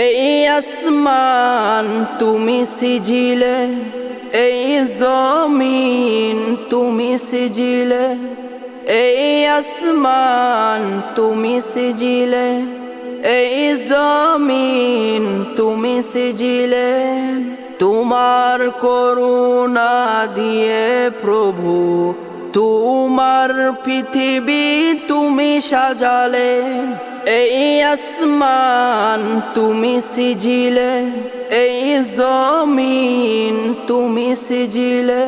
এই আসমান তুমি সিজিলে, এই জমিন তুমি সিজিলে। এই আসমান তুমি সিজিলে, এই জমিন তুমি সিজিলে। তোমার করুণা দিয়ে প্রভু তোমার পৃথিবী তুমি সাজালে। এই আসমান তুমি সিজিলে, এই জমিন তুমি সিজিলে।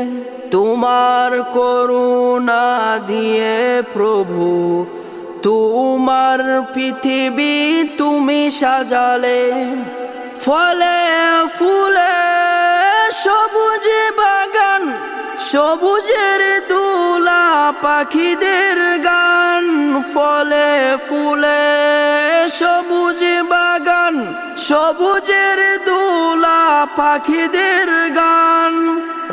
তোমার করুণা দিয়ে প্রভু তোমার পৃথিবী তুমি সাজালে। ফলে ফুলে সবুজ বাগান, সবুজের দোলা পাখিদের গান। ফলে ফুলে সবুজ বাগান, সবুজের দোলা পাখিদের গান।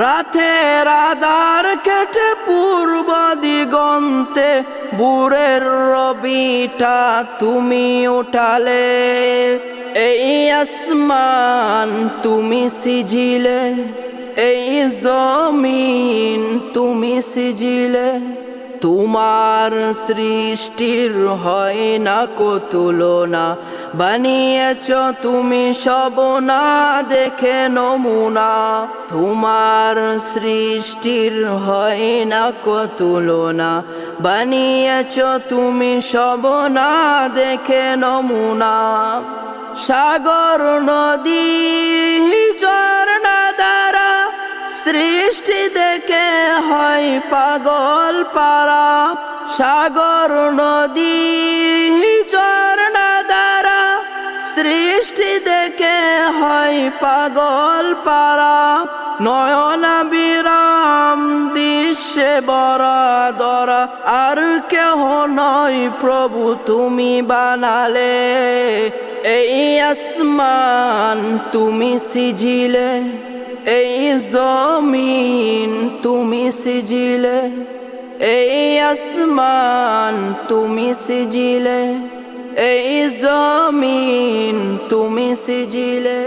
রাতের আধার কেটে পূর্ব দিগন্তে ভোরের রবিটা তুমি উঠালে। এই আসমান তুমি সিজিলে, এই জমিন তুমি সিজিলে। তোমার সৃষ্টির হয় না কো তুলনা, বানিয়েছ তুমি সব না দেখে নমুনা। তোমার সৃষ্টির হয় না কো তুলনা, বানিয়েছ তুমি সব না দেখে নমুনা। সাগর নদী ঝর্ণা দ্বারা সৃষ্টি দেখে হয় পাগল পারা। সাগর নদী ঝর্ণা দ্বারা সৃষ্টি দেখে হয় পাগল পারা। নয়নাবিরাম দৃশ্যে বরা দরা, আর কেহ নয় প্রভু তুমি বানালে। এই আসমান তুমি সিজিলে, এই জমিন তুমি সিজিলে। এই আসমান তুমি সিজিলে, এই জমিন তুমি সিজিলে।